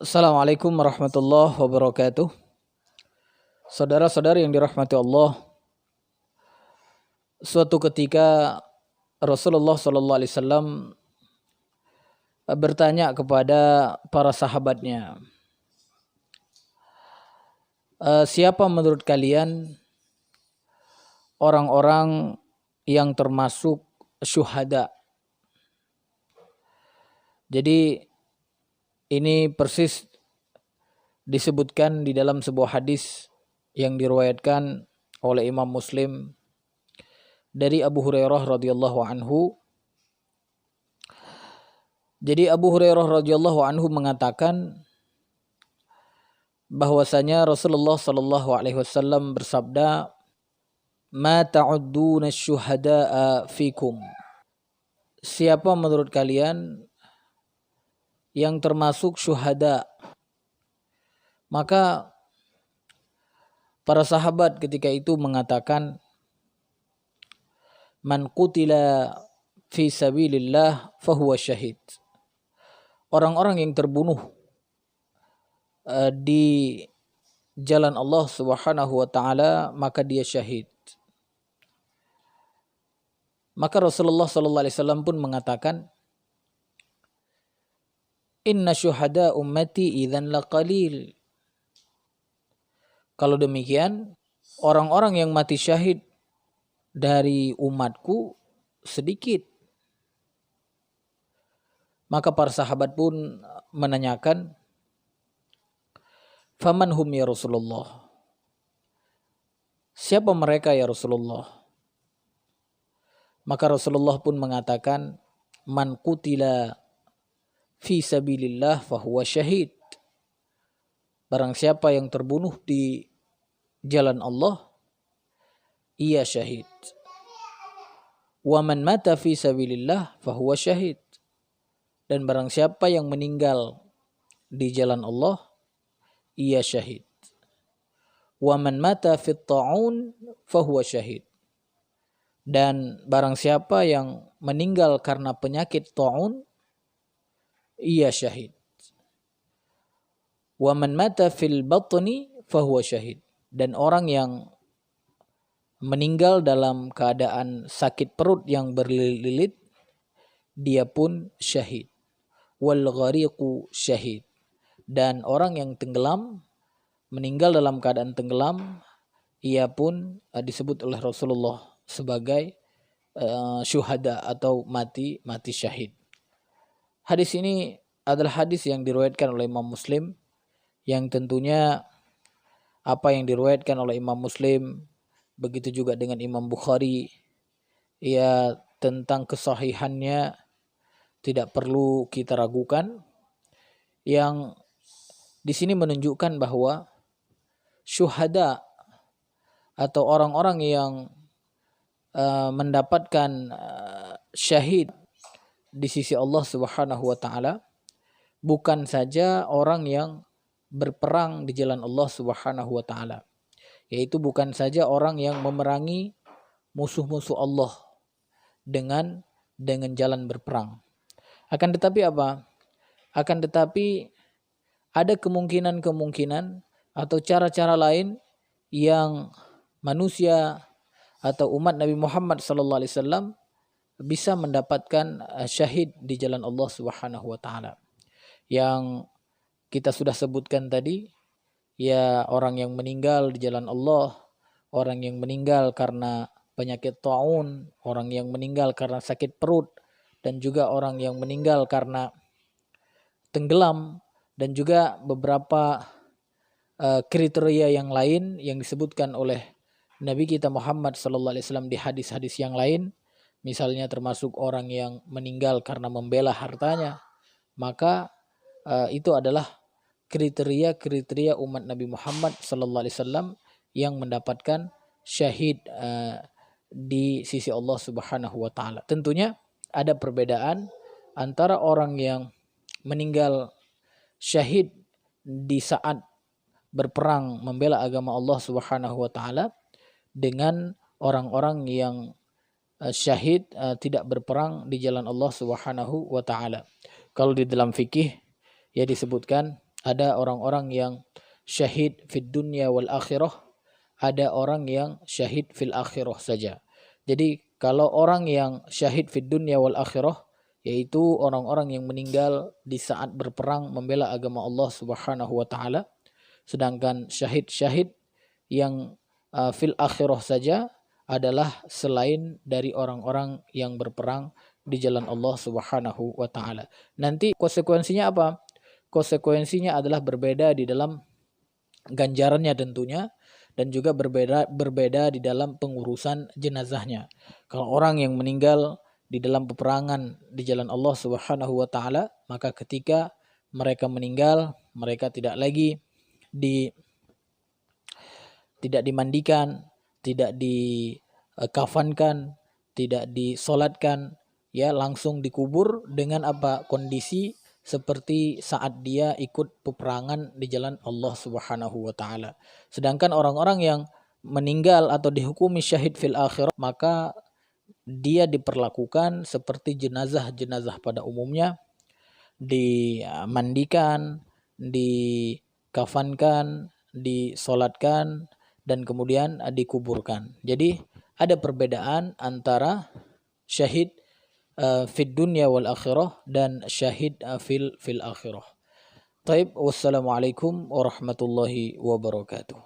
Assalamualaikum warahmatullahi wabarakatuh. Saudara-saudari yang dirahmati Allah, suatu ketika Rasulullah SAW bertanya kepada para sahabatnya, siapa menurut kalian orang-orang yang termasuk syuhada? Jadi ini persis disebutkan di dalam sebuah hadis yang diriwayatkan oleh Imam Muslim dari Abu Hurairah radhiyallahu anhu. Jadi Abu Hurairah radhiyallahu anhu mengatakan bahwasanya Rasulullah sallallahu alaihi wasallam bersabda, "Ma ta'udduna syuhada'a fikum?" Siapa menurut kalian yang termasuk syuhada? Maka para sahabat ketika itu mengatakan, "Man qutila fi sabilillah fahuwa syahid." Orang-orang yang terbunuh di jalan Allah Subhanahu wa taala, maka dia syahid. Maka Rasulullah sallallahu alaihi wasallam pun mengatakan, "Inna syuhada ummati idzan laqalil." Kalau demikian, orang-orang yang mati syahid dari umatku sedikit. Maka para sahabat pun menanyakan, "Faman hum ya Rasulullah?" Siapa mereka ya Rasulullah? Maka Rasulullah pun mengatakan, "Man qutila fi sabilillah fahuwa syahid." Barang siapa yang terbunuh di jalan Allah, ia syahid. Wa man mata fi sabilillah fahuwa syahid. Dan barang siapa yang meninggal di jalan Allah, ia syahid. Wa man mata fit ta'un fahuwa syahid. Dan barang siapa yang meninggal karena penyakit ta'un, ia syahid. Wa man mata fil batni fahuwa syahid. Dan orang yang meninggal dalam keadaan sakit perut yang berlilit, dia pun syahid. Wal ghariqu syahid. Dan orang yang tenggelam, meninggal dalam keadaan tenggelam, ia pun disebut oleh Rasulullah sebagai syuhada atau mati syahid. Hadis ini adalah hadis yang diriwayatkan oleh Imam Muslim, yang tentunya apa yang diriwayatkan oleh Imam Muslim begitu juga dengan Imam Bukhari, ya tentang kesahihannya tidak perlu kita ragukan. Yang di sini menunjukkan bahwa syuhada atau orang-orang yang mendapatkan syahid di sisi Allah Subhanahu wa taala bukan saja orang yang berperang di jalan Allah Subhanahu wa taala, yaitu bukan saja orang yang memerangi musuh-musuh Allah dengan jalan berperang. Akan tetapi apa? Akan tetapi ada kemungkinan atau cara-cara lain yang manusia atau umat Nabi Muhammad SAW bisa mendapatkan syahid di jalan Allah Subhanahu wa taala. Yang kita sudah sebutkan tadi, ya orang yang meninggal di jalan Allah, orang yang meninggal karena penyakit taun, orang yang meninggal karena sakit perut, dan juga orang yang meninggal karena tenggelam, dan juga beberapa kriteria yang lain yang disebutkan oleh Nabi kita Muhammad SAW di hadis-hadis yang lain, misalnya termasuk orang yang meninggal karena membela hartanya, maka itu adalah kriteria umat Nabi Muhammad SAW yang mendapatkan syahid di sisi Allah Subhanahu wa taala. Tentunya ada perbedaan antara orang yang meninggal syahid di saat berperang membela agama Allah Subhanahu wa taala dengan orang-orang yang syahid tidak berperang di jalan Allah Subhanahu wa taala. Kalau di dalam fikih ya disebutkan Ada orang-orang yang syahid fid dunya wal akhirah, ada orang yang syahid fil akhirah saja. Jadi kalau orang yang syahid fid dunya wal akhirah, yaitu orang-orang yang meninggal di saat berperang membela agama Allah Subhanahu wa taala, sedangkan syahid-syahid yang fil akhirah saja adalah selain dari orang-orang yang berperang di jalan Allah Subhanahu wa taala. Nanti konsekuensinya apa? Konsekuensinya adalah berbeda di dalam ganjarannya tentunya, dan juga berbeda di dalam pengurusan jenazahnya. Kalau orang yang meninggal di dalam peperangan di jalan Allah Subhanahu wa taala, maka ketika mereka meninggal, mereka tidak lagi tidak dimandikan, tidak dikafankan, tidak disolatkan, ya langsung dikubur dengan apa? Kondisi seperti saat dia ikut peperangan di jalan Allah Subhanahu wa taala. Sedangkan orang-orang yang meninggal atau dihukumi syahid fil akhirah, maka dia diperlakukan seperti jenazah-jenazah pada umumnya, dimandikan, dikafankan, disolatkan, dan kemudian dikuburkan. Jadi ada perbedaan antara syahid fid dunya wal akhirah dan syahid fil akhirah. Taib, wassalamualaikum warahmatullahi wabarakatuh.